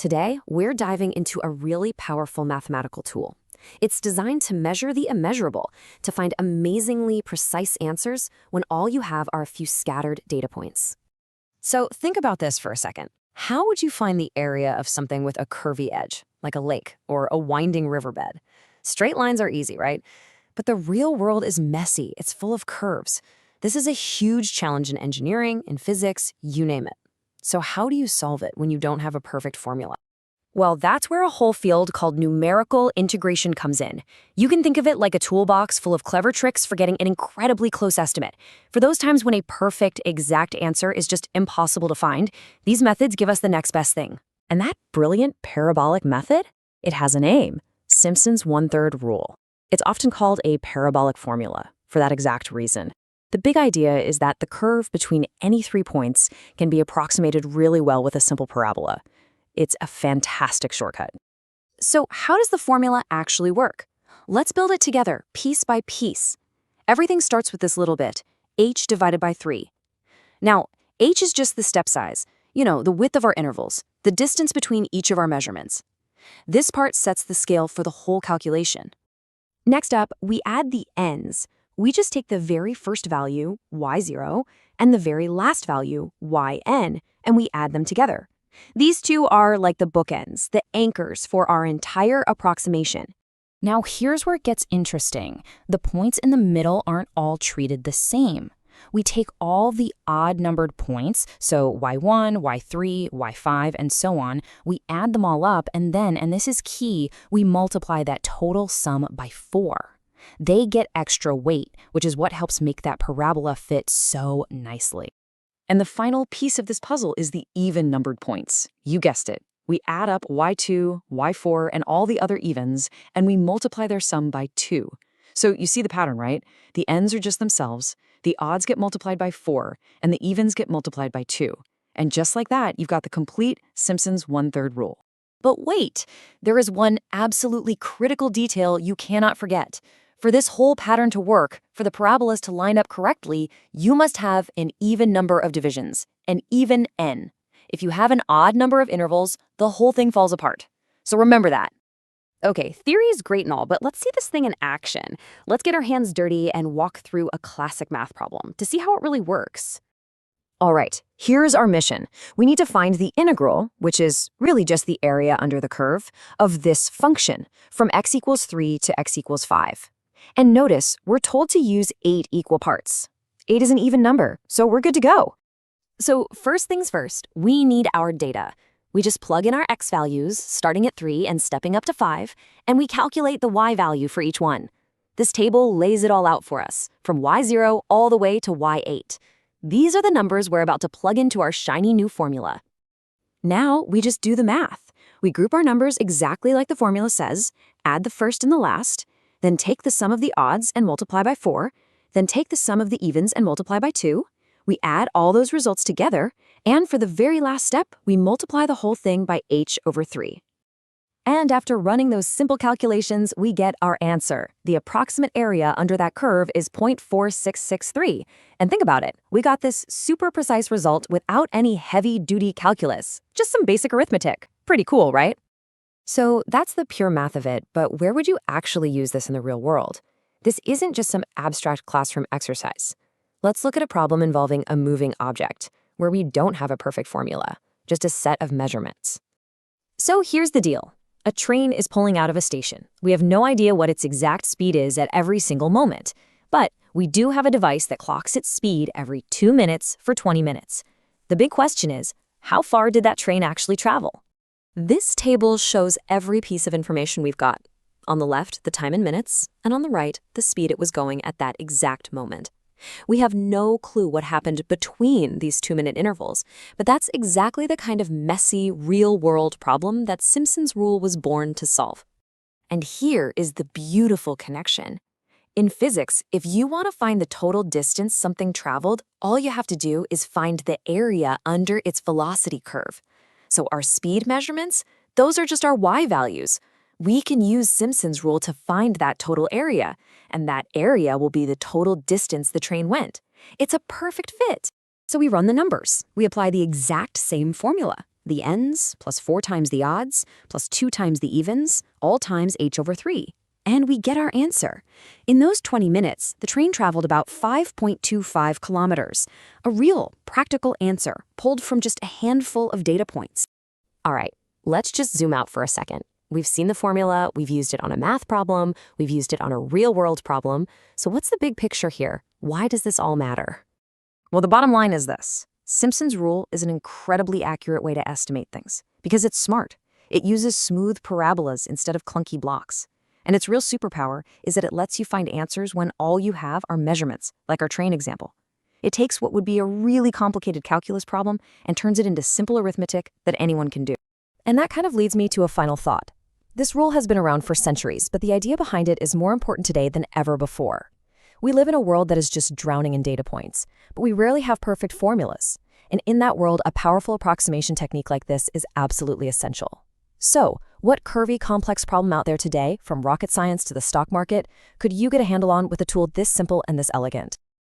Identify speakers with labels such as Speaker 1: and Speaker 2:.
Speaker 1: Today, we're diving into a really powerful mathematical tool. It's designed to measure the immeasurable, to find amazingly precise answers when all you have are a few scattered data points. So think about this for a second. How would you find the area of something with a curvy edge, like a lake or a winding riverbed? Straight lines are easy, right? But the real world is messy. It's full of curves. This is a huge challenge in engineering, in physics, you name it. So how do you solve it when you don't have a perfect formula? Well, that's where a whole field called numerical integration comes in. You can think of it like a toolbox full of clever tricks for getting an incredibly close estimate. For those times when a perfect, exact answer is just impossible to find, these methods give us the next best thing. And that brilliant parabolic method? It has a name: Simpson's one-third rule. It's often called a parabolic formula for that exact reason. The big idea is that the curve between any 3 points can be approximated really well with a simple parabola. It's a fantastic shortcut. So how does the formula actually work? Let's build it together, piece by piece. Everything starts with this little bit, h divided by 3. Now, h is just the step size, the width of our intervals, the distance between each of our measurements. This part sets the scale for the whole calculation. Next up, we add the n's. We just take the very first value, y0, and the very last value, yn, and we add them together. These two are like the bookends, the anchors for our entire approximation. Now here's where it gets interesting. The points in the middle aren't all treated the same. We take all the odd-numbered points, so y1, y3, y5, and so on, we add them all up, and then, and this is key, we multiply that total sum by 4. They get extra weight, which is what helps make that parabola fit so nicely. And the final piece of this puzzle is the even-numbered points. You guessed it. We add up y2, y4, and all the other evens, and we multiply their sum by 2. So you see the pattern, right? The n's are just themselves, the odds get multiplied by 4, and the evens get multiplied by 2. And just like that, you've got the complete Simpson's one-third rule. But wait, there is one absolutely critical detail you cannot forget. For this whole pattern to work, for the parabolas to line up correctly, you must have an even number of divisions, an even n. If you have an odd number of intervals, the whole thing falls apart. So remember that. Okay, theory is great and all, but let's see this thing in action. Let's get our hands dirty and walk through a classic math problem to see how it really works. All right, here's our mission. We need to find the integral, which is really just the area under the curve, of this function from x equals 3 to x equals 5. And notice, we're told to use 8 equal parts. 8 is an even number, so we're good to go. So first things first, we need our data. We just plug in our x values, starting at 3 and stepping up to 5, and we calculate the y value for each one. This table lays it all out for us, from y0 all the way to y8. These are the numbers we're about to plug into our shiny new formula. Now we just do the math. We group our numbers exactly like the formula says, add the first and the last, then take the sum of the odds and multiply by 4, then take the sum of the evens and multiply by 2. We add all those results together, and for the very last step, we multiply the whole thing by h over 3. And after running those simple calculations, we get our answer. The approximate area under that curve is 0.4663. And think about it, we got this super precise result without any heavy-duty calculus, just some basic arithmetic. Pretty cool, right? So that's the pure math of it, but where would you actually use this in the real world? This isn't just some abstract classroom exercise. Let's look at a problem involving a moving object, where we don't have a perfect formula, just a set of measurements. So here's the deal. A train is pulling out of a station. We have no idea what its exact speed is at every single moment, but we do have a device that clocks its speed every 2 minutes for 20 minutes. The big question is, how far did that train actually travel? This table shows every piece of information we've got. On the left, the time in minutes, and on the right, the speed it was going at that exact moment. We have no clue what happened between these 2-minute intervals, but that's exactly the kind of messy, real-world problem that Simpson's rule was born to solve. And here is the beautiful connection. In physics, if you want to find the total distance something traveled, all you have to do is find the area under its velocity curve. So our speed measurements, those are just our y values. We can use Simpson's rule to find that total area, and that area will be the total distance the train went. It's a perfect fit. So we run the numbers. We apply the exact same formula. The ends, plus 4 times the odds, plus 2 times the evens, all times h over 3. And we get our answer. In those 20 minutes, the train traveled about 5.25 kilometers, a real, practical answer pulled from just a handful of data points. All right, let's just zoom out for a second. We've seen the formula, we've used it on a math problem, we've used it on a real-world problem. So what's the big picture here? Why does this all matter? Well, the bottom line is this. Simpson's rule is an incredibly accurate way to estimate things because it's smart. It uses smooth parabolas instead of clunky blocks. And its real superpower is that it lets you find answers when all you have are measurements, like our train example. It takes what would be a really complicated calculus problem and turns it into simple arithmetic that anyone can do. And that kind of leads me to a final thought. This rule has been around for centuries, but the idea behind it is more important today than ever before. We live in a world that is just drowning in data points, but we rarely have perfect formulas. And in that world, a powerful approximation technique like this is absolutely essential. So, what curvy, complex problem out there today, from rocket science to the stock market, could you get a handle on with a tool this simple and this elegant?